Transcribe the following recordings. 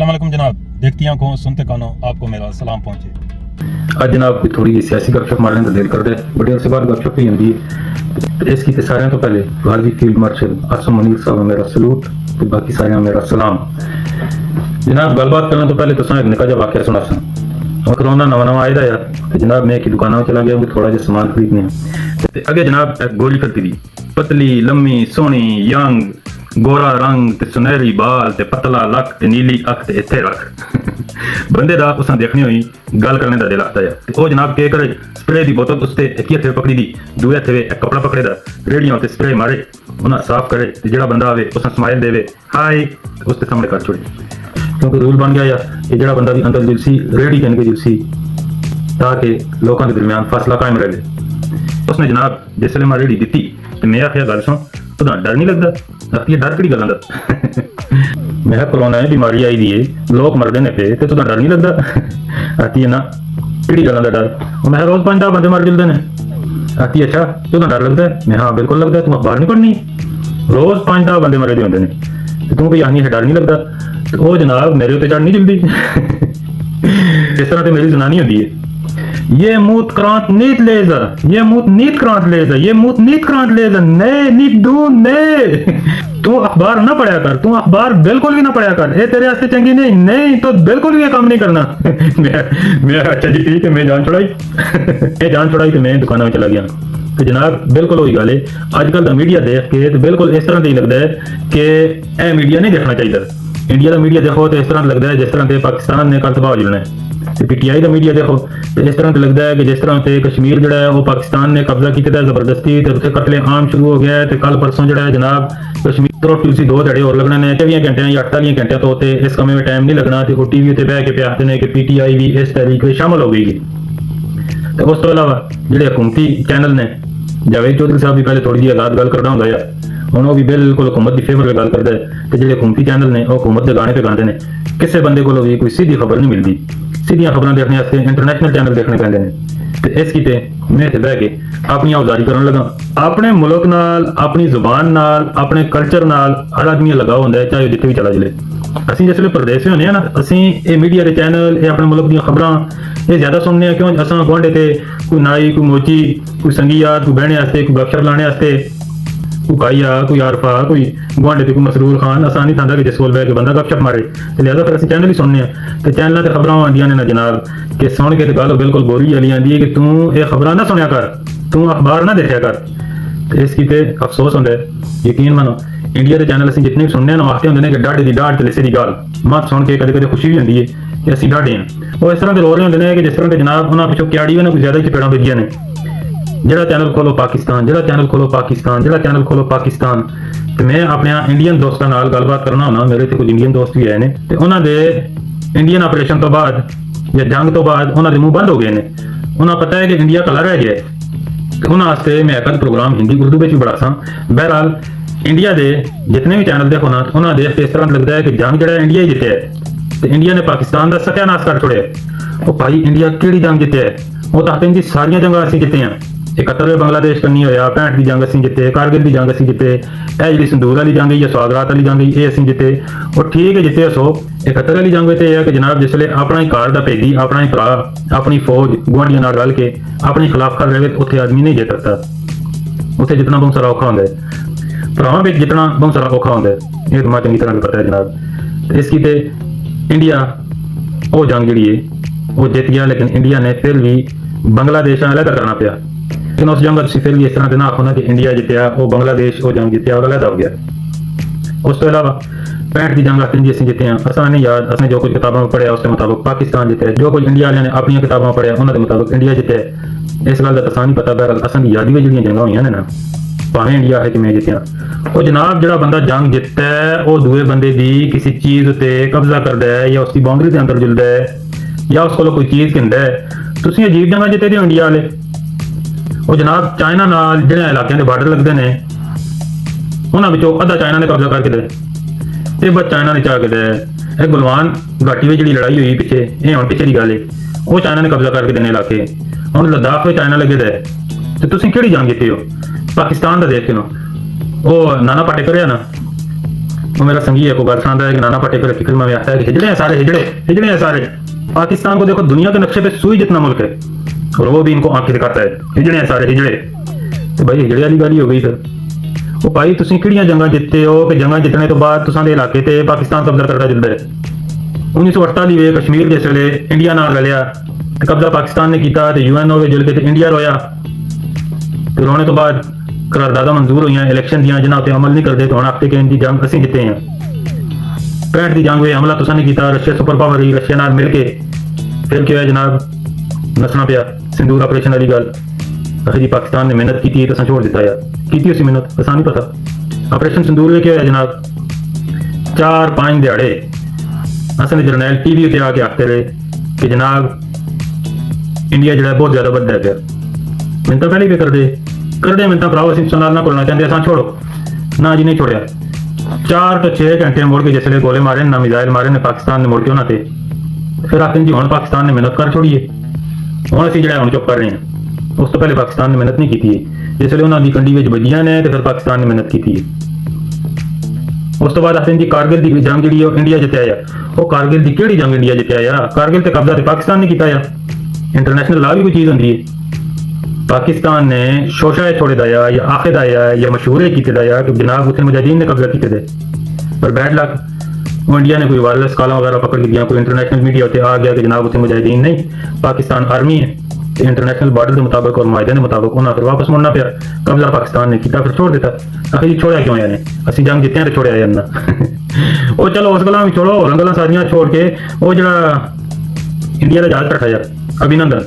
अस्सलाम वालेकुम जनाब, देखती आंखों सुनते कानों आपको मेरा सलाम पहुंचे। ਅੱਜ जनाब कोई थोड़ी सियासी गपशप मारने का दिल कर दे बड़ी अरसे बाद गपशप ही होंगी है इसकी ते सारे तो पहले गाजी फील्ड मार्शल आसम मुनीर साहब मेरा सलूट ते बाकी सारे मेरा सलाम। जनाब गलबात करने तो पहले तुसा एक निका जा वाकया सुना सा और कोरोना नवा नवा आया यार ते जनाब मैं एक दुकान चला गया थोड़ा जिहा सामान खरीदने ते अगे जनाब एक गोली खरीदी दी पतली लम्मी सोहनी यंग गोरा रंग ते सुनहरी बाल ते पतला लक ते नीली अख ते इत्थे रख बंदे दा उसां देखनी होई गल करने दा दिल आता है ते ओ जनाब के करे स्प्रे दी बोतल उसते एक हथे पकड़ी दी दूए हथे एक कपड़ा पकड़े दा रेडियो ते स्प्रे मारे उन्हें साफ करे ते जेड़ा बंदा आवे उसां स्माइल देवे हाय उसके सामने कर छोड़े क्योंकि रूल बन गया यार ये जेड़ा बंदा भी अंदर जुलसी रेडी कहने के जुलसी ताकि लोगों के दरमियान फासला कायम रहे। उसने जनाब जिसले मैं रेडी दी तो मैं आखिया गल सुन तुहां डर नहीं लगता ये डर किहड़ी गल्लां दा मैं कोरोना है बीमारी आई दी है लोग मरदे ने पे ते तुहां डर नहीं लगदा आती है ना किहड़ी गल्लां दा डर मैं रोज 5-10 बंदे मर जुलदे ने आती अच्छा तुहां डर लगदा है मैं हाँ बिल्कुल लगदा तू अखबार नहीं पढ़नी रोज 5-10 बंदे मरे दे होंदे ने ते तू भी आखनी है डर नहीं लगदा ओ जनाब मेरे उत्ते चढ़ नहीं जुलदी इस तरह ते मेरी जनानी होंदी है ये मूत क्रांत नीत लेज़र ये मूत नीत क्रांत लेज़र ये मूत नीत क्रांत लेज़र ने नीत दू ने तू अखबार ना पढ़या कर तू अखबार बिल्कुल भी ना पढ़या कर ये तेरे वास्ते चंगी नहीं तो बिल्कुल भी ये काम नहीं करना मैं अच्छा जी ठीक है मैं जान छुड़ाई तो मैं दुकान में चला गया तो जनाब बिल्कुल वही गल है अजकल का मीडिया देख के तो बिल्कुल इस तरह ही लगता है कि यह मीडिया नहीं देखना चाहिए। इंडिया का मीडिया देखो तो इस तरह लगता है जिस तरह से पाकिस्तान ने कल तबाह जुलना है। पीटीआई का मीडिया देखो तो इस तरह लगता है कि जिस तरह से कश्मीर जो है वो पाकिस्तान ने कब्जा किया जबरदस्ती तो उत्थे कतले आम शुरू हो गया है तो कल परसों जो है जनाब कश्मीर तो 2 ध्याड़े और लगने ने 24 घंटे या 48 घंटे तो होते इस कमे में टाइम नहीं लगना तो टीवी उत्ते बह के पे आखते हैं कि पीटीआई भी इस तारीख में शामिल हो गई तो उस तो अलावा जो हुकूमती चैनल ने जावेद चौधरी साहब भी पहले थोड़ी जी आजाद गल करना होंगे यार ਹੁਣ ਉਹ ਵੀ ਬਿਲਕੁਲ हुकूमत की फेवर में गल करता है तो जो हुकूमती चैनल ने हुकूमत के गाने पे गाते हैं किसी बंदे को भी कोई सीधी खबर नहीं मिलती सीधियां खबर देखने वास्ते इंटरनेशनल चैनल देखने पैंदे ने ते इस कीते मैं इत्थे बह के अपनी औजारी करन लगा अपने मुल्क नाल अपनी जुबान नाल अपने कल्चर नाल हर आदमी लगाव होंदा है चाहे जिथे भी चला जले ਅਸੀਂ जिसले प्रदेश में होने ना ਅਸੀਂ ये मीडिया के चैनल ये अपने मुल्क दी खबरां ये ज्यादा सुनने क्यों असां गुआंढे ते कोई नाई कोई मोची कोई संगी यार कोई बहने वास्ते कोई गपशप लाने वास्ते कोई भाईया कोई आरफा कोई गुआंढे ते कोई मसरूर खान असा नहीं थांदा कि जिस कोल बैठ के बंदा गपशप मारे ते लिहाजा फिर असं चैनल ही सुनने ते चैनलों ते खबरां आंदियां ने ना जनाब कि सुन के ते गल बिल्कुल बोरी वाली आंदी है कि तू ये खबरां ना सुनिया कर तू अखबार ना देखा कर ते इसकी ते अफसोस होंदा है यकीन मानो इंडिया के चैनल असं जितने भी सुनने आखते होंगे कि डाढ़े की डाढ़ ते लिसे की गल मत सुन के कदे कदे खुशी भी होंदी है कि असं डाढ़े हैं वो इस तरह के रो रहे होंगे कि जिस तरह के जनाब उन्होंने पिछों क्याड़ी भी ना कुछ ज्यादा ही चपेड़ा बजिया ने ਜਿਹੜਾ चैनल खोलो पाकिस्तान ਜਿਹੜਾ चैनल खोलो पाकिस्तान ਜਿਹੜਾ चैनल खोलो पाकिस्तान ਤੇ ਮੈਂ ਆਪਣੇ ਇੰਡੀਅਨ ਦੋਸਤਾਂ ਨਾਲ ਗੱਲਬਾਤ ਕਰਨਾ ਹੁੰਦਾ ਮੇਰੇ ਤੇ ਕੁਝ ਇੰਡੀਅਨ ਦੋਸਤ ਵੀ ਆਏ ਨੇ ਤੇ ਉਹਨਾਂ ਦੇ ਇੰਡੀਅਨ ਆਪਰੇਸ਼ਨ ਤੋਂ ਬਾਅਦ ਜਾਂ ਜੰਗ ਤੋਂ ਬਾਅਦ ਉਹਨਾਂ ਦੇ ਮੂੰਹ ਬੰਦ ਹੋ ਗਏ ਨੇ ਉਹਨਾਂ ਪਤਾ ਹੈ ਕਿ ਇੰਡੀਆ ਕਲਾ ਰਹਿ ਗਿਆ ਤੇ ਉਹਨਾਂ ਵਾਸਤੇ ਮੈਂ ਇੱਕ ਪ੍ਰੋਗਰਾਮ ਹਿੰਦੀ ਉਰਦੂ ਵਿੱਚ ਵੀ ਬੜਾ ਸਾਂ ਬਹਰਾਲ ਇੰਡੀਆ ਦੇ ਜਿੰਨੇ ਵੀ ਚੈਨਲ ਦੇਖੋ ਨਾ ਉਹਨਾਂ ਦੇ ਇਸ ਤਰ੍ਹਾਂ ਲੱਗਦਾ ਹੈ ਕਿ ਜੰਗ ਜਿਹੜਾ ਇੰਡੀਆ ਹੀ ਜਿੱਤਿਆ ਤੇ ਇੰਡੀਆ ਨੇ ਪਾਕਿਸਤਾਨ ਦਾ ਸਤਿਆਨਾਸ਼ ਕਰ ਛੋੜਿਆ ਉਹ ਭਾਈ ਇੰਡੀਆ ਕਿਹੜੀ ਜੰਗ ਜਿੱਤਿਆ ਉਹ ਤਾਂ ਕਹਿੰਦੀ ਸਾਰੀਆਂ ਜੰਗਾਂ ਅਸੀਂ ਜਿੱਤੇ ਆ 71 बांग्लादेश करनी होया 65 की जंग असीं जिते कारगिल की जंग असीं जिते जी संदूर वाली जंग या स्वागरात वाली जंग ये असीं जिते और ठीक है जिते 71 वाली जंग तो यह है कि जनाब जिसले अपना ही घर का भेदी अपना ही भरा अपनी फौज गुआढ़ियां नाल रल के अपने खिलाफ कर रहे उत्थे आदमी नहीं जित सकता उत्थे जितना बहुत सारा औखा होंदा है भरावां विच जितना बहुत सारा औखा होंदा है ये तुम्हें चंगी तरह पता है जनाब। इसकी ते इंडिया वो जंग जिहड़ी है वो जित गया लेकिन इंडिया ने फिर भी बांग्लादेश नाल अलग करना पिया लेकिन उस जंग फिर भी इस तरह से ना आखो ना कि इंडिया जितया वो बांग्लादेश वो जंग जितया और अलग हो गया। उस तो अलावा 65 की जंग जी असं जिते हैं असा नहीं याद असने जो कुछ किताबों में पढ़िया उसके मुताबिक पाकिस्तान जिते जो कुछ इंडिया वाले ने अपन किताबों में पढ़िया उन्होंने मुताबिक इंडिया जिते इस गल का असा नहीं पता बहरहाल असा की यादी में जो जंगा हुई ने ना भावें इंडिया है कि मैं जितया वो जनाब जो बंदा जंग जितता है वो दूए बंदे की किसी चीज़ उत्ते कब्जा करता है या उसकी बाउंड्री के अंदर जुलता है या उस कोई चीज़ कहता है तुम अजीब जंगा जिते दी इंडिया वाले वो जनाब चाइना नाल जिहड़े इलाकों के बार्डर लगते हैं उन्होंने अद्धा चाइना ने कब्जा करके दे बस चाइना ने चाह के दे गुलवान घाटी में जी लड़ाई हुई पिछे ये हम पिछे की गल है वो चाइना ने कब्जा करके देने इलाके हम लद्दाख में चाइना लगे दे तो तुम कि जंग जीते हो पाकिस्तान का देख के वो नाना पाटेकर है ना वो मेरा संगी है को बात सुनाता है कि नाना पाटेकर की फिल्म में आता है कि हिजड़े हैं सारे, हिजड़े हैं सारे। पाकिस्तान को देखो दुनिया के नक्शे पे सुई जितना मुल्क है और वो भी इनको आंखें दिखाता है, हिजड़े हैं सारे हिजड़े। तो भाई हिजड़े वाली गाली हो गई फिर। वो भाई तुसी किहड़ियां जंगां जित्ते हो कि जंगां जितने तो बाद तुसां दे इलाके ते पाकिस्तान कब्जा करदा जुलदा है। 1948 में कश्मीर जिस वेले इंडिया नाल रलिया ते कब्जा पाकिस्तान ने कीता ते यूएन होवे जुल के ते इंडिया रोया ते रोने तो बाद करारदादा मंजूर हुई, इलेक्शन दियां जिन्हां ते अमल नहीं करते तो हुण आखदे कि इनकी जंग असीं जित्ते हैं। 65 की जंग में हमला तुसां ने कीता, रशिया सुपर पावर ही, रशिया नाल मिल के फिर क्या है जनाब नसना पिया सिंदूर ऑपरेशन वाली गल। जी पाकिस्तान ने मेहनत की तो छोड़ दिता यार, की उसी मेहनत असा नहीं पता। ऑपरेशन सिंदूर में क्या है जनाब 4-5 दिहाड़े असल जरनैल टीवी उत्ते आके आखते रहे कि जनाब इंडिया जो बहुत ज्यादा बदला है। मिनता पहले भी कर दे मिनता भराओ असीं नाल ना करना चाहते, असां छोड़ो ना जी, नहीं छोड़िया। 4 तो 6 घंटे मुड़ के जिसले गोले मारे ना मिसाइल मारे ने पाकिस्तान ने मुड़ के उन्होंने फिर आखिर जी हुण पाकिस्तान ने मेहनत कर छोड़िए, हुण असीं जिहड़ा हुण चुप कर रहे हैं। उस तो पहले पाकिस्तान ने मेहनत नहीं की, जिसले उन्होंने कंडी विच वजियां ने तो फिर पाकिस्तान ने मेहनत की। उस तो बाद आखिर जी कारगिल की जंग जी इंडिया जितया है, वो कारगिल की किहड़ी जंग इंडिया जितया है? कारगिल ते कब्जा ते पाकिस्तान ने किया है। इंटरनेशनल लॉ भी कोई चीज़ होंदी है। पाकिस्तान ने शोशा छोड़े दाया या आखे दाया या मशहूरे किए दाया कि जनाब उसे मुजाहिदीन ने कब्जा किए थे, पर बैड लक वो इंडिया ने कोई वायरलेस कॉलम वगैरह पकड़ के दिया, कोई इंटरनेशनल मीडिया होते आ गया कि जनाब उसे मुजाहिदीन नहीं पाकिस्तान आर्मी है। इंटरनेशनल बॉर्डर के मुताबिक और मायदे के मुताबिक उन्हें फिर वापस मुड़ना पिया, कब्जा पाकिस्तान ने किया फिर छोड़ दिता। आखिर जी छोड़ा क्यों यानी असं जंग जितने तो छोड़िया ना वो चलो उस गल्लां भी छोड़ो, होर गल्लां सारियां छोड़ के वो जो इंडिया का जहाज टट्ठा यार अभिनंदन,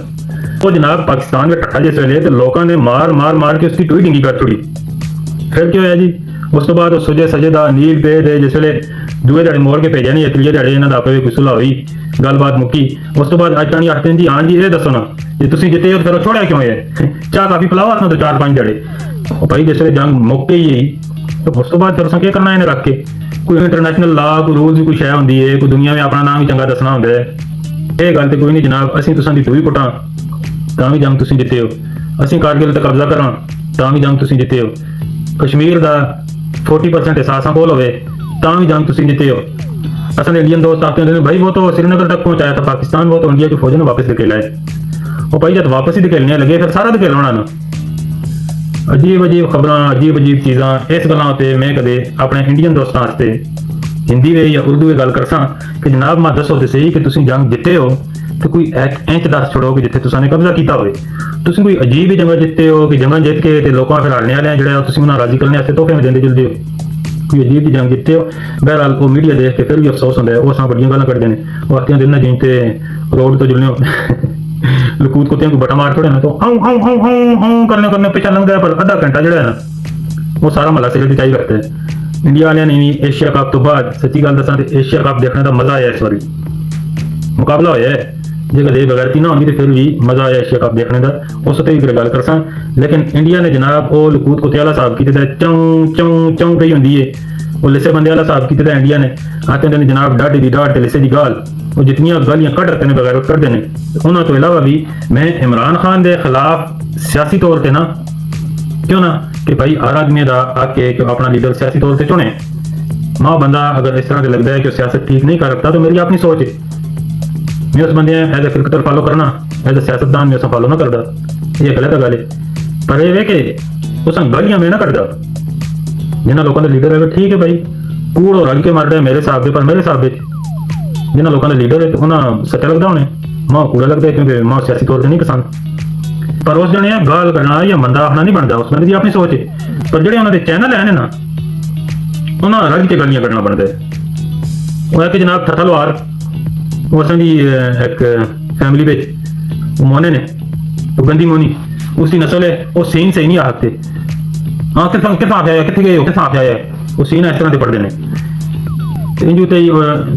वो जनाब पाकिस्तान में टट्ठा जिस वेले तो लोगों ने मार के उसकी टूई डिंगी कर छोड़ी। फिर क्या होया जी उस तो बाद वो सुजे सजे दा नील पे दे जिस वेले दूए ध्याड़े मोड़ के भेजा नहीं, त्रीजे ध्याड़े इन्हां दा आपे कोई सुलह हुई, गलबात मुक्की। उस तो बाद अज ताणी आखदे जी हाँ जी ये दसो ना जे तुसीं जिते हो फिर छोड़िया क्यों है? चाह काफी पिलाओ अपना तो 4-5 ध्याड़े भाई जिस वेले जंग मुक गई तो उस तो बाद फिर असां क्या करना इन्हें रख के? कोई इंटरनेशनल लॉ कोई रूल्स कोई शै हुंदी है, कोई दुनिया में अपना नाम ही चंगा दसना हुंदा है। ये गल तो कोई नहीं जनाब, असीं तुसां दी टूई पुटां तां भी जंग तुसीं जिते हो, असीं कारगिल ते कब्जा करां तां भी जंग तुसीं जिते हो, कश्मीर दा 40% हिस्सा असां कोल होवे तां भी जंग तुसीं जिते हो। असल इंडियन दोस्त आते हैं भाई वो तो श्रीनगर तक पहुंचाया था पाकिस्तान, वो तो इंडिया की फौज ने वापस धकेला है। वो भाई जब वापस ही धकेलने लगे फिर सारा धकेल होना ना। अजीब खबर अजीब चीज़ां इस गल्लां उत्ते मैं कदे अपने इंडियन दोस्तां वास्ते हिंदी में या उर्दू में गल करसां कि जनाब मैं दसो तो सही कि तुसीं जंग जिते हो तो कोई इंच दस छोड़ो कि जिथे तुसां ने कब्जा किया होवे। तुसीं कोई अजीब ही जगह जिते हो कि जगह जित के लोगों फिर हड़ने वाले जो तुसीं उन्हें राजी करने वास्ते तोहफे देंदे जुलदे हो, कोई अजीब ही जंग जिते हो। बहरहाल वो मीडिया देख के फिर भी अफसोस होंदा है, वो असां बड़ियां गल्लां करदे ने, वो आखदे दिन जिन ते रोड तो जुलने लकूत कुत्तियां को बटा मार छोड़े ना तो हाउ करने पिछा लंघ गया, पर आधा घंटा जो है ना वो सारा महला सिगरेट चाई रखता है। इंडिया वाले ने भी एशिया कप तो बाद सच्ची गल दसां ते एशिया कप देखने का मजा आया, इस बारी मुकाबला होया है जे कदे बगैरती ना होगी तो फिर भी मजा आया एशिया कप देखने का। उस उत्ते भी गल करसां लेकिन इंडिया ने जनाब वो लकूत कुत्ते वाला हिसाब किया चौं कही होंदी है, वो लिसे बंदे वाला हिसाब किया इंडिया ने। आते हैं जनाब डाढ़े की डाढ़ लिसे की गाल, वो जितनियां गालियां कट रखते हैं बगैर करते हैं। उन्होंने तो इलावा भी मैं इमरान खान के खिलाफ सियासी तौर पर ना क्यों ना कि भाई हर आदमी का आके अपना लीडर सियासी तौर पर चुने। माँ बंदा अगर इस तरह से लगता है कि सियासत ठीक नहीं कर रखता तो मेरी अपनी सोच है, मैं उस बंदे एज ए क्रिकेटर फॉलो करना एज ए सियासतदान में फॉलो ना करता, ये गलत गल है। पर यह है कि उस गालियां में ना करता जिन्होंने लोगों का लीडर है ठीक है भाई कूड़ और रल के मार रहे मेरे हिसाब से, पर मेरे हिसाब से जिन्होंने लोगों का लीडर है तो उन्हें सच्चा लगता उन्हें माँ कूड़ा लगता है क्योंकि माँ सियासी तौर पर नहीं पसंद। पर उस जने गाल करना या बंदा आखना नहीं बनता, उस बंदे की अपनी सोच है। पर जो उन्होंने चैनल है ना उन्हें रल के गालियां करना बनता है। वो है कि जनाब था तलवार वो असांजी एक फैमिली में मोने ने तो गंदी मोनी उसकी नस्ल है, वो सीन सही नहीं आखते हाँ कितना आया कितने गए हो कितना आया वो सीन इस तरह के पढ़ते हैं। इंजू तो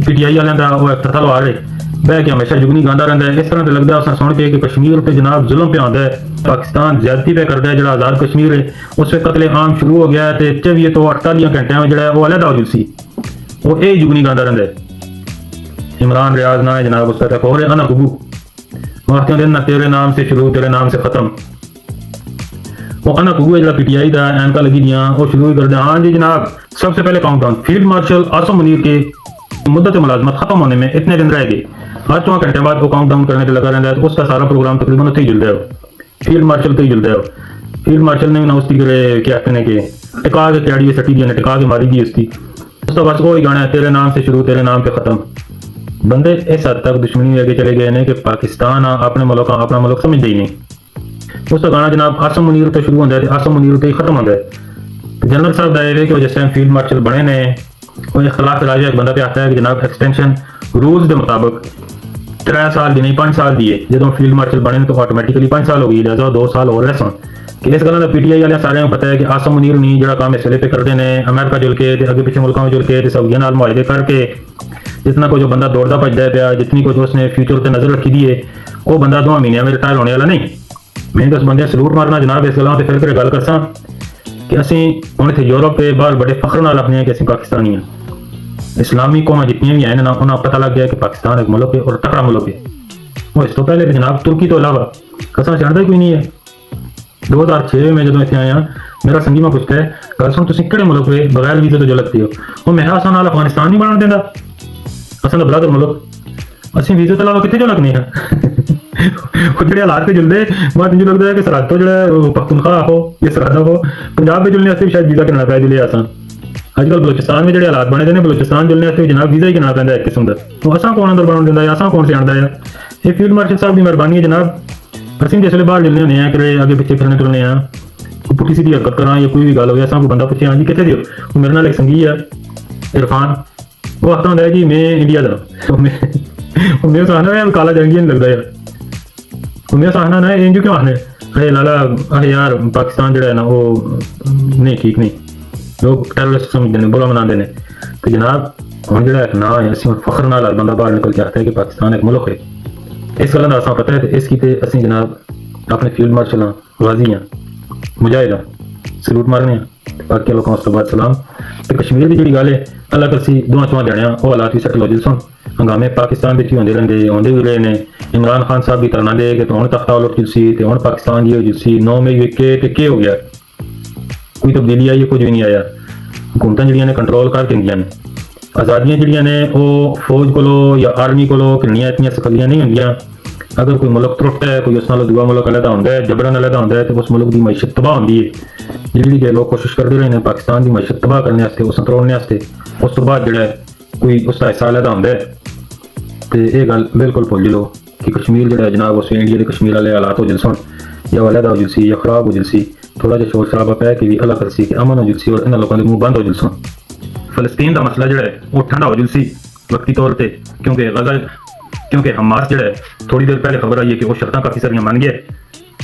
PTI वाले का वो एक्टर तलवार है बह के हमेशा जुगनी गांदा रहता है। इस तरह से लगता है उसने सुन के कि कश्मीर पर जनाब जुल्म पे आता है, पाकिस्तान ज्यादती पे करता है, जो आज़ाद कश्मीर है उस पर कतले आम शुरू हो गया है। तो 24 तो 48 घंटे में जो वो अलग हो सी वो यही जुगनी गांदा रहता है। इमरान रियाज ना है जनाब उसका तक और अना गुबू वाकई ना तेरे नाम से शुरू तेरे नाम से खत्म। वो अना गुबू है जो PTI का एनका लगी दियाँ वो शुरू ही कर दिया हाँ जी जनाब सबसे पहले countdown, field marshal Asim Munir के मुद्दत मुलाजमत खत्म होने में इतने दिन रह गए, हर 4 घंटे बाद वो काउंटडाउन करने पे लगा रहता है, तो उसका सारा प्रोग्राम तकरीबन उत्थे ही जुलदा है। फील्ड मार्शल तो ही जुलदा है। फील्ड मार्शल ने भी ना उसकी क्या कहने के टिका के कैड़ी सटी दी ने, टिका के मारी दी उसकी। उसका बस वो ही गाना है, तेरे नाम से शुरू तेरे नाम पे खत्म। बंदे इस हद तक दुश्मनी लेके चले गए ने कि पाकिस्तान अपने मुल्क अपना मुल्क समझते ही नहीं। उसका गाना जनाब आसम मुनीर तो शुरू होता है, आसम मुनीर तो ही खत्म होता है। जनरल साहब दायरे कि जिस टाइम फील्ड मार्शल बने ने, वो इख्तलाफ राजा एक बंदा पे आता है कि जनाब एक्सटेंशन रूल्स के मुताबिक 3 साल दी नहीं 5 साल दिए। जो फील्ड मार्शल बने तो ऑटोमैटिकली 5 साल हो गई, लिहाजा 2 साल और रहसन। कि इस गल का PTI वाले सारे पता है कि आसम मुनीर नहीं जो काम इस वेले पे करते हैं, अमेरिका जुल के अगे पिछले मुल्कों में जुल के सऊदिया नाल मुआहदे करके जितना को जो बंदा दौड़ता भजदा पाया, जितनी कुछ उसने फ्यूचर पर नजर रखी दी है, वो बंदा 2 महीनों में रिटायर होने वाला नहीं। मैं तो उस बंदे सलूट मारना जनाब इस गलों पर फिर गल करसा कि असी हम इतने यूरोप के बाहर बड़े फख्र नाल अपने कि असी पाकिस्तानी हैं। इस्लामी कौम जितनी भी हैं ना, उन्हें पता लग गया कि पाकिस्तान एक मुल्क है और तकड़ा मुल्क है। वो इस तो पहले भी जनाब तुर्की तो अलावा कसा जानता कोई नहीं है। 2006 में जो इतने आया, मेरा संगी में पूछता है गल सुन तुम कि मुल्क पे बगैर वीजे तो जो लगती हो, वो मैं असा नाल अफगानिस्तान नहीं बनने देता, असा ब्रदर मुल्क असं वीजे तो अलावा कितने जो लगने हैं। जो हालात पे जुलते मैं मुझे लगता है कि सरहद तो जो पख्तूनख्वा हो या सरहद हो पंजाब में जुलने भी शायद वीजा करना पाया जुले आसान। अजकल बलोचिस्तान में जो हालात बने ने, बलोचिस्तान जुलने भी जनाब वीजा ही करना पैंदा एक किस्म का। तो असा कौन अंदर बन देंदा, असा कौन सियाणदा है। ये फील्ड मार्शल साहब की मेहरबानी है जनाब। असं जिसले बाहर जुलने होने हैं कि अगे पिछे फिरने तुरने पुट्ठी सीधी हरकत करा या कोई भी गल हो, असा कोई बंदा पूछे हाँ जी कितने दियो, वो मेरे नाल एक संगी है इरफान, वो आखता होंगे जी मैं इंडिया का। मेरे सामने यार काला जंगी नहीं लगता यार, मेरे सामने ना इंजू क्यों आने अरे लाला अरे यार पाकिस्तान जो है ना वो नहीं ठीक नहीं, लोग टेररिस्ट समझते हैं, बुरा मनाते हैं। तो जनाब हम जो है ना असी फख्र नाल बंदा बाहर निकल के आता है कि पाकिस्तान एक मुल्क है। इस गल का असा पता है, इसकी तो असी जनाब अपने फील्ड मार्शल गाजी हैं, मुजाहिद हैं, सलूट मारने हैं। बाकी लोगों उस तो बाद सलाम। तो कश्मीर की जी गल है अल्लाह करसी 2 जाने वो हालात भी सैटल हो जिसन हंगामे पाकिस्तान भी होंगे रहते आते भी रहे हैं। इमरान खान साहब भी तरना दे कि तो हम तख्ता उलट जुलसी तो हम पाकिस्तान जी हो जुलसी 9 मई के हो गया, कोई तब्दीली आई कुछ भी नहीं आया। हुकूमत जड़ियाँ ने कंट्रोल कर देंदियाँ ने, आज़ादियाँ जड़ियाँ ने वो फौज को या आर्मी को किन्नियां इतनी सखलियाँ नहीं होंदियां। अगर कोई मुल्क त्रुटता है, कोई उस नाल दूआ मुल्क अलहदा होंदा है, जबरन अलहदा होंदा है, तो उस मुल्क की मैशत तबाह होंदी है। जी जे लोग कोशिश करते रहे हैं पाकिस्तान की मैशत तबाह करने वास्ते, उस तोड़ने वास्ते, उस तो बाद जो कोई उसका हिस्सा अलहदा होंदा है। तो ये गल बिल्कुल भुल लो कि कश्मीर जो है जनाब उस इंडिया के कश्मीर वाले हालात हो जलसन या अलहदा हो जलसी या खराब हो जलसी, थोड़ा जिहा शोर शराबा पै के भी अल्लाह करसी कि अमन हो जलसी और इन्होंने लोगों के मुँह बंद हो जलसन। फलस्तीन का मसला जो है वो ठंडा हो जलसी वक्ती तौर पर, क्योंकि हमास जो है थोड़ी देर पहले खबर आई है कि वो शर्तां काफ़ी सारियां मान गए।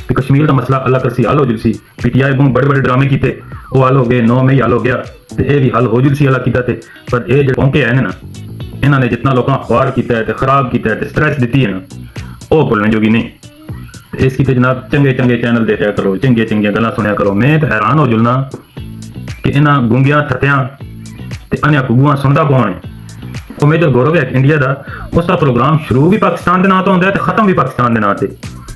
तो कश्मीर का मसला अल्लाह करसी हल हो जलसी। PTI बड़े बड़े ड्रामे किए वो हल हो गए, 9 मई हल हो गया, तो यह भी हल हो जलसी अल्लाह किया। पर ये जो पौंके है ना, इन्होंने जितना लोगों ख्वार किया है, खराब किया है, स्ट्रेस दी है ना, वो भुलने जोगी नहीं। इसकी तो जनाब चंगे चंगे चैनल देखा करो, चंगे चंगे गल्लां सुनिया करो। मैं तो हैरान हो जुलना कि इन्होंने गूंगियां थत्तियां ते अन्या गुगुआं सुनता कौन है। वो मेजर गौरव है इंडिया का, उसका प्रोग्राम शुरू भी पाकिस्तान के नाम तो होंगे तो खत्म भी पाकिस्तान के नाम से।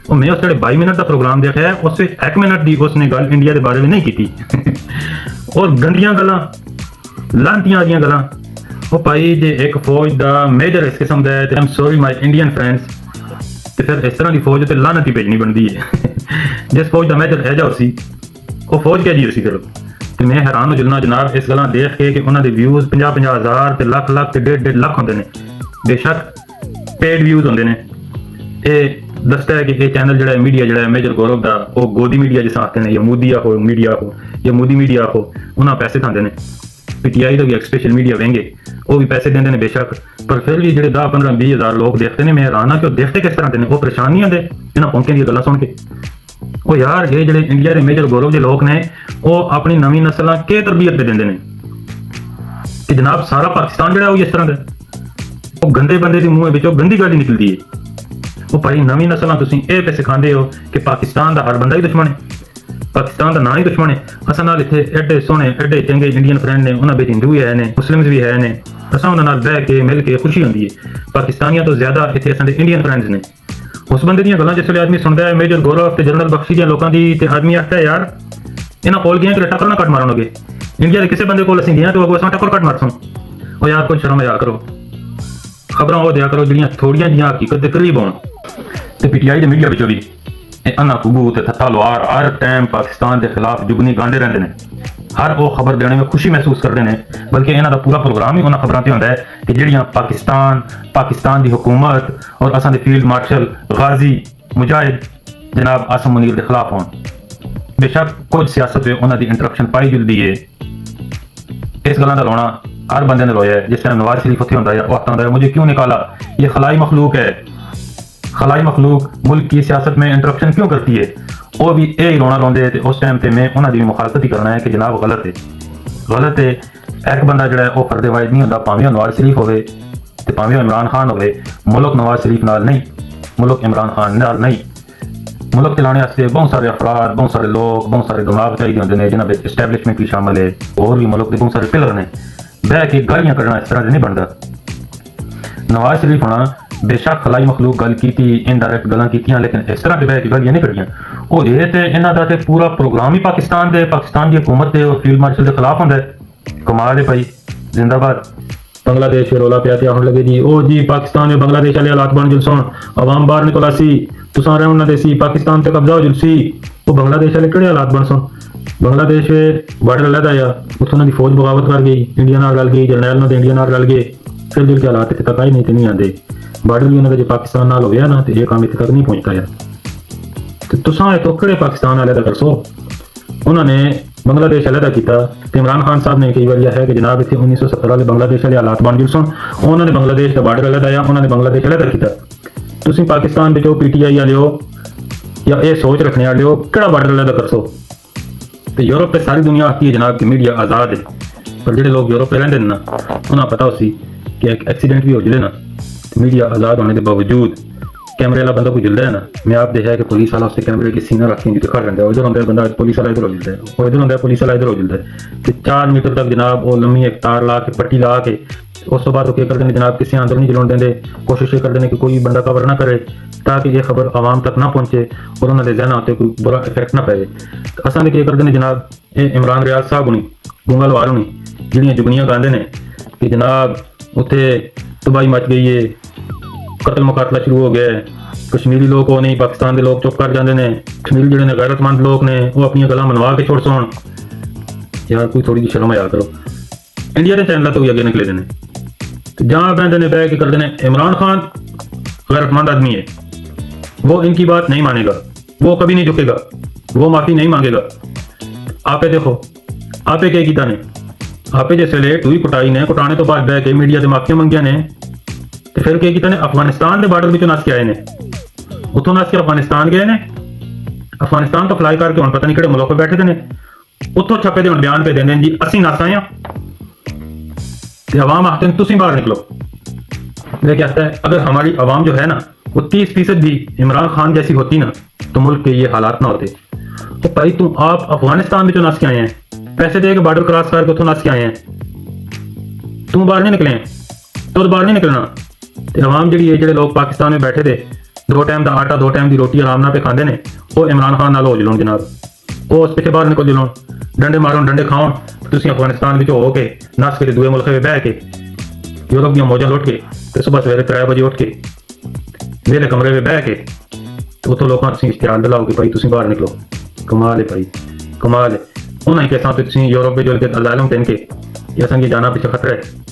वो मैं उस 22 मिनट का प्रोग्राम देखा है, उस 1 मिनट की उसने गल इंडिया के बारे में नहीं की। और गंदियां गल्लां लांतियां आदियां गल्लां वो भाई जे एक फौज का मेजर इस किस्म का है, I am sorry my Indian friends, तो फिर इस तरह की फौज तो लानत ही भेजनी बनती है। जिस फौज का मेजर है जा उसी वो फौज क्या जी उसी करो। तो मैं हैरान हो जुलना जनाब इस गल्लां देख के कि उन्होंने व्यूज़ 50-50 हज़ार ते लाख लाख ते 1.5 लाख होंगे ने, बेशक पेड व्यूज़ होंगे ने। ये दसता है कि ये चैनल जो मीडिया जो है मेजर गौरव का वो गोदी मीडिया जिस आते हैं, या मोदिया हो मीडिया हो या मोदी मीडिया हो, उन्हें पैसे खाते हैं। PTI का भी एक स्पेशल मीडिया वेंगे वो भी पैसे देंगे ने बेशक, पर फिर भी जो 10-15-20 हज़ार लोग देखते हैं। मैं हैरान हाँ कि देखते किस तरह के वो परेशान नहीं होंगे इन्होंने पौंके दी गल्लां सुन के। वो यार ये जो इंडिया के मेजर गौरव के लोग ने वो अपनी नवी नस्ल के तरबियत पे देंगे ने कि जनाब सारा पाकिस्तान जो है वो इस तरह का वो गंदे बंदे के मुँह बिचों गंदी गाली निकलती है। वो भाई नवी नस्ल तुम ये पे सिखाते हो कि पाकिस्तान का हर बंदा ही दुश्मन है, पाकिस्तान का ना ही दुश्मन है। असा नाल इतने एडे सोहने एडे चंगे इंडियन फ्रेंड ने, उन्होंने बिच हिंदू भी है ने, मुस्लिम्स भी है ने, असा उन्होंने बह के मिल के खुशी होती है। पाकिस्तानियों तो ज्यादा इतने असां दे इंडियन फ्रेंड्स ने। उस बंदे दी गल्लां जिसले आदमी सुनता है मेजर गौरव ते जनरल बख्शी दियां लोकां दी, ते आदमी आखता है यार इन्हां कोल गए कि टक्कर ना कट मारनगे, इंडिया के किसी बंदे को ਅਸੀਂ ਗਿਆ ਤੇ ਉਹ ਅਸਾਂ ਟੱਕਰ ਕੱਟ ਮਾਰਸੋਂ ਉਹ ਯਾਰ ਕੋਈ ਸ਼ਰਮ ਆਇਆ ਕਰੋ ਖਬਰਾਂ ਉਹ ਦਿਆ ਕਰੋ ਜਿਹੜੀਆਂ ਥੋੜੀਆਂ ਜੀਆਂ ਹਕੀਕਤ ਦੇ ਕਰੀਬ ਹੋਣ ਤੇ ਪੀਟੀਆਈ ਦੇ ਮੀਡੀਆ ਵਿੱਚੋਂ ਵੀ ਇਹ ਅਨਾ ਕਬੂ ਤੇ ਤਲਵਾਰ ਹਰ ਟਾਈਮ ਪਾਕਿਸਤਾਨ ਦੇ ਖਿਲਾਫ ਜੁਗਨੀ ਗਾਂਦੇ ਰਹਿੰਦੇ ਨੇ ਹਰ ਉਹ ਖਬਰ ਦੇਣੇ ਵਿੱਚ ਖੁਸ਼ੀ ਮਹਿਸੂਸ ਕਰਦੇ ਨੇ ਬਲਕਿ ਇਹਨਾਂ ਦਾ ਪੂਰਾ ਪ੍ਰੋਗਰਾਮ ਹੀ ਉਹਨਾਂ ਖਬਰਾਂ ਤੇ ਹੁੰਦਾ ਹੈ ਕਿ ਜਿਹੜੀਆਂ ਪਾਕਿਸਤਾਨ ਦੀ ਹਕੂਮਤ ਔਰ ਅਸਾਂ ਦੇ ਫੀਲਡ ਮਾਰਸ਼ਲ ਗਾਜ਼ੀ ਮੁਜਾਹਿਦ ਜਨਾਬ ਆਸਮ ਮੁਨੀਰ ਦੇ ਖਿਲਾਫ ਹੋਣ बेशक कुछ सियासत में उन्होंने इंटरप्शन पाई जुलती है इस गल्ला का रोना हर बंदे ने रोया है जिस टाइम नवाज शरीफ उत्थे होंदा है वक्त आंदा है मुझे क्यों निकाला ये खलाई मखलूक है खलाई मखलूक मुल्क की सियासत में इंटरप्शन क्यों करती है वो भी यही रोना रोंदे ते उस टाइम ते मैं उन्होंने भी मुखालफत ही करना है कि जनाब गलत है एक बंदा जो है वो फर्दे वाहिद नहीं होंदा भावें नवाज शरीफ होवे ते भावें इमरान खान होवे मुल्क नवाज शरीफ नाल नहीं मुल्क इमरान खान नाल नहीं मुल्क चलाने वास्ते बहुत सारे अफराद बहुत सारे लोग बहुत सारे दिमाग चाहिए होंगे ने जिन्होंने एस्टैबलिशमेंट भी शामिल है और भी मुल्क के बहुत सारे पिलर ने बह के गालियां करना इस तरह से नहीं बनता नवाज शरीफ होना बेशक खलाई मखलूक गल की इनडायरैक्ट गल्लां कीतियां लेकिन इस तरह के बह के गालियां नहीं करियां वो ये ते इन्हां दा ते पूरा प्रोग्राम ही पाकिस्तान की हुकूमत के और फील्ड मार्शल के खिलाफ होंदा है कमाल है भाई जिंदाबाद बांग्लादेश में रोला पिया होने लगे जी ओ जी पाकिस्तान में बांग्लादेश वाले हालात बन जुलसन आवाम बाहर निकला सी तुसां रहन ना देसी पाकिस्तान ते कब्जा हो जुलसी वो बांग्लादेश वाले किहड़े हालात बनसन बांग्लादेश में बॉर्डर लहदा या उत्थों दी फौज बगावत कर गई इंडिया नाल रल गई जरनैल नाल इंडिया नाल रल गए फिर जिल के हालात इत्थे तक आए नहीं आंदे बॉर्डर भी उन्होंने पाकिस्तान नाल हो गया ना तो ये काम इत्थे तक नहीं पहुंचता यार ते तुसां इत्थों किहड़े पाकिस्तान वाले दा करसो उन्होंने बांग्लादेश अलहदा किया इमरान खान साहब ने कई बार यह है कि जनाब इतने 1970 वाले बांग्लादेश वाले हालात बन गए सन उन्होंने बांग्लादेश का बार्डर अलहदा आया उन्होंने बांग्लादेश अलहदा किया तुम पाकिस्तान के पीटीआई वाले हो या ये सोच रखने वाले हो कि बार्डर अलहदा कर सो तो यूरोप पे सारी दुनिया आती है जनाब की मीडिया आज़ाद है पर जो लोग यूरोप पे रहते हैं ना उन्हें पता उसी कि एक एक्सीडेंट भी हो जाए ना मीडिया आज़ाद होने के बावजूद कैमरे वाला बंदा कोई जल्दा है ना मैं आप देखा है कि पुलिस वाला उससे कैमरे के सीना रख के खड़ रहा है उधर होंगे बंदा पुलिस वाला इधर हो जल्दा है और इधर होंगे पुलिस वाला इधर हो जल्दा है कि 4 मीटर तक जनाब वो लम्मी एक तार ला के पट्टी ला के उस तो बाद वो क्या करते हैं जनाब किसी अंदर नहीं जलाने देंगे कोशिश ये करते हैं कि कोई बंदा कवर ना करे ताकि ये खबर आवाम तक ना पहुंचे और उन्होंने जहन आते कोई बुरा इफेक्ट ना पै असा ने क्या करते हैं जनाब ये इमरान रियाज साहब होनी गूंगा लवार होनी जिहड़ियां जुगनियां गांदे ने कि जनाब उत्थे तबाही मच गई है कतल मुकातला शुरू हो गया है कश्मीरी लोग वो नहीं पाकिस्तान के लोग चुप कर जाते हैं कश्मीरी जो गैरतमंद लोग ने वो अपन गल्लां मनवा के छोड़ सोन यार कोई थोड़ी जी शर्म आया करो इंडिया के चैनल तो भी अगे निकले ने तो जहाँ बहते ने बह के करते हैं इमरान खान गैरतमंद आदमी है वो इनकी बात नहीं मानेगा वो कभी नहीं झुकेगा वो माफ़ी नहीं मांगेगा आपे देखो आपे क्या किया ने आपे जैसे ले टूई कुटाई ने कुटाने तो बाद बह के मीडिया से माफिया मंगिया ने तो फिर क्या किया ने अफगानिस्तान के बार्डर में नस के आए ने उतों नस के अफगानिस्तान गए ने अफगानिस्तान तो फ्लाई करके हम पता नहीं किहड़े मुल्क पे बैठे ने उतों छपे दे बयान पे देंगे जी असी नस आए अवाम आते हैं तुम बाहर निकलो लेकिन कहता है अगर हमारी अवाम जो है ना वो 30% भी इमरान खान जैसी होती ना तो मुल्क के ये हालात ना होते तो भाई तुम आप अफगानिस्तान में जो नस के आए हैं पैसे दे के बॉर्डर क्रॉस करके उतों नस के आए हैं तुम बाहर नहीं निकले हैं तो बाहर नहीं निकलना अवाम जी जो लोग पाकिस्तान में बैठे थे 2 टाइम का आटा 2 टाइम की रोटी आराम ना पे खाते हैं वो इमरान खान नाल हो जलोन जनाब वो उस पिछले बाहर निकल जलोन डंडे मारो डंडे खाओ तुम अफगानिस्तान में हो के नस के दूए मुल्क में बह के यूरोप दी मौजा लुट के तो सुबह सवेरे 3 बजे उठ के वेले कमरे में बह के तो उतों लोगों इश्तिहार दिलाओ कि भाई तुम बाहर निकलो कमाल है भाई कमाल है उन्होंने कैसा तुम यूरोप में जो अजालम पहन के असा जाना पीछे खतरा है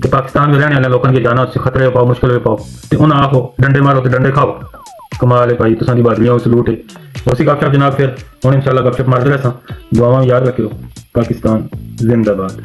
तो पाकिस्तान में रहने वाले लोगों के जाना उससे खतरे पाओ मुश्किल में पाओ तो उन्हें आखो डंडे मारो तो डंडे खाओ कमाल है भाई तुसां दी बादलियां सलूट है उसी गपशप जनाब फिर हम इंशाल्लाह गपशप मारते रहे दुआवां याद रखियो पाकिस्तान जिंदाबाद।